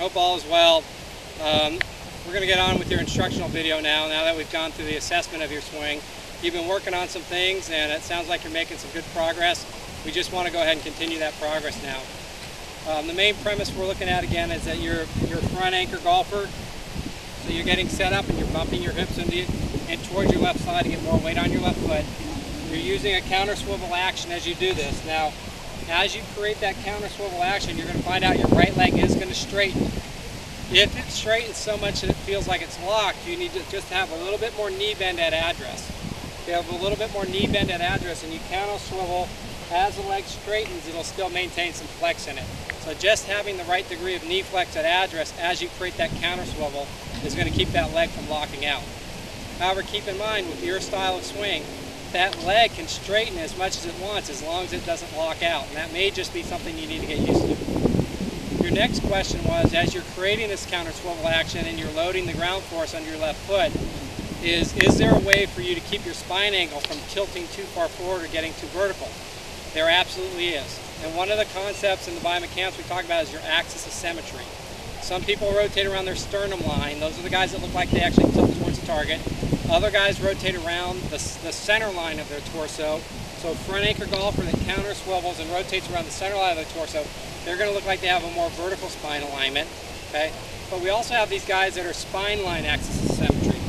hope all is well. We're going to get on with your instructional video now that we've gone through the assessment of your swing. You've been working on some things and it sounds like you're making some good progress. We just want to go ahead and continue that progress now. The main premise we're looking at again is that you're a front anchor golfer. So you're getting set up and you're bumping your hips and towards your left side to get more weight on your left foot. You're using a counter swivel action as you do this. Now, as you create that counter swivel action, you're going to find out your right leg is going to straighten. If it straightens so much that it feels like it's locked, you need to just have a little bit more knee bend at address. If you have a little bit more knee bend at address and you counter swivel, as the leg straightens, it'll still maintain some flex in it. So just having the right degree of knee flex at address as you create that counter swivel is going to keep that leg from locking out. However, keep in mind with your style of swing, that leg can straighten as much as it wants as long as it doesn't lock out, and that may just be something you need to get used to. Your next question was, as you're creating this counter swivel action and you're loading the ground force under your left foot, is there a way for you to keep your spine angle from tilting too far forward or getting too vertical? There absolutely is. And one of the concepts in the biomechanics we talk about is your axis of symmetry. Some people rotate around their sternum line. Those are the guys that look like they actually tilt towards the target. Other guys rotate around the center line of their torso. So a front anchor golfer that counter swivels and rotates around the center line of their torso, they're going to look like they have a more vertical spine alignment. Okay? But we also have these guys that are spine line axis of symmetry.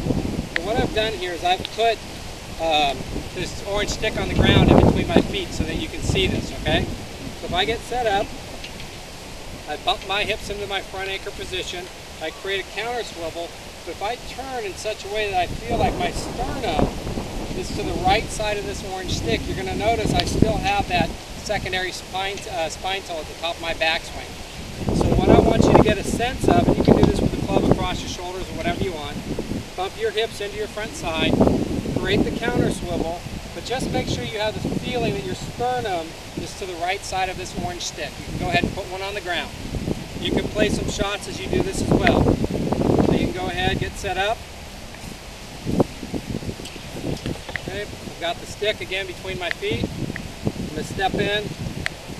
So what I've done here is I've put this orange stick on the ground in between my feet so that you can see this. Okay? So if I get set up, I bump my hips into my front anchor position, I create a counter swivel, but if I turn in such a way that I feel like my sternum is to the right side of this orange stick, you're going to notice I still have that secondary spine tilt at the top of my backswing. So what I want you to get a sense of, and you can do this with the club across your shoulders or whatever you want, bump your hips into your front side, create the counter swivel, but just make sure you have the feeling that your sternum is to the right side of this orange stick. You can go ahead and put one on the ground. You can play some shots as you do this as well. So you can go ahead, get set up. Okay, I've got the stick again between my feet. I'm going to step in,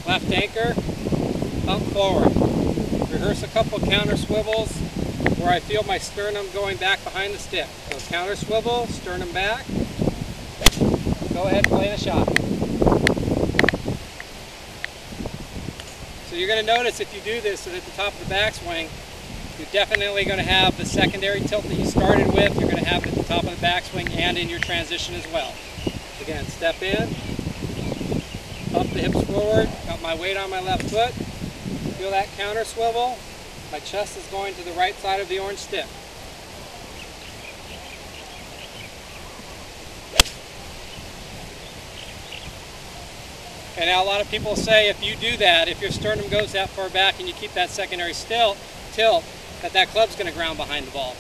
left anchor, bump forward. Rehearse a couple counter swivels where I feel my sternum going back behind the stick. So counter swivel, sternum back. Go ahead and play the shot. So you're going to notice if you do this at the top of the backswing, you're definitely going to have the secondary tilt that you started with. You're going to have it at the top of the backswing and in your transition as well. Again, step in, bump the hips forward, got my weight on my left foot, feel that counter swivel. My chest is going to the right side of the orange stick. And now a lot of people say if you do that, if your sternum goes that far back and you keep that secondary tilt, that club's going to ground behind the ball.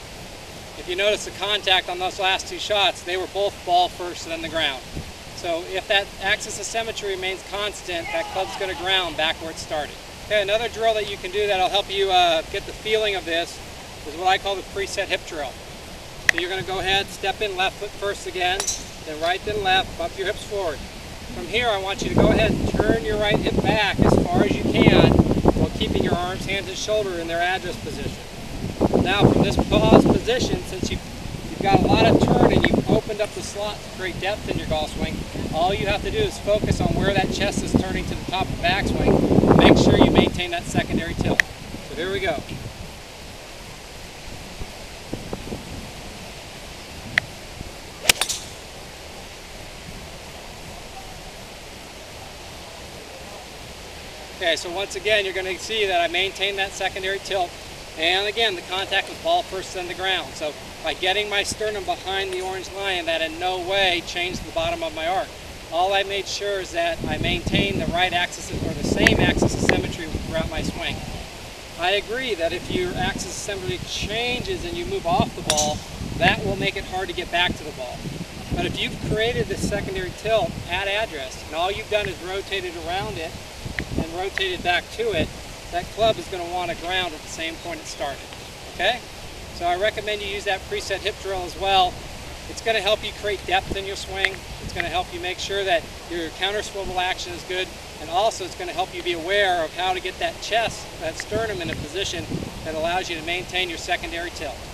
If you notice the contact on those last two shots, they were both ball first and then the ground. So if that axis of symmetry remains constant, that club's going to ground back where it started. Okay, another drill that you can do that'll help you get the feeling of this is what I call the preset hip drill. So you're going to go ahead, step in left foot first again, then right, then left, bump your hips forward. From here, I want you to go ahead and turn your right hip back as far as you can while keeping your arms, hands, and shoulder in their address position. Now, from this pause position, since you've got a lot of turn and you've opened up the slot to create depth in your golf swing, all you have to do is focus on where that chest is turning to the top of the backswing. Make sure you maintain that secondary tilt. So here we go. Okay, so once again, you're going to see that I maintain that secondary tilt. And again, the contact was ball first then the ground. So by getting my sternum behind the orange line, that in no way changed the bottom of my arc. All I made sure is that I maintained the right axis or the same axis of symmetry throughout my swing. I agree that if your axis of symmetry changes and you move off the ball, that will make it hard to get back to the ball. But if you've created this secondary tilt at address and all you've done is rotated around it and rotated back to it, that club is going to want to ground at the same point it started. Okay? So I recommend you use that preset hip drill as well. It's going to help you create depth in your swing. It's going to help you make sure that your counter swivel action is good, and also it's going to help you be aware of how to get that chest, that sternum in a position that allows you to maintain your secondary tilt.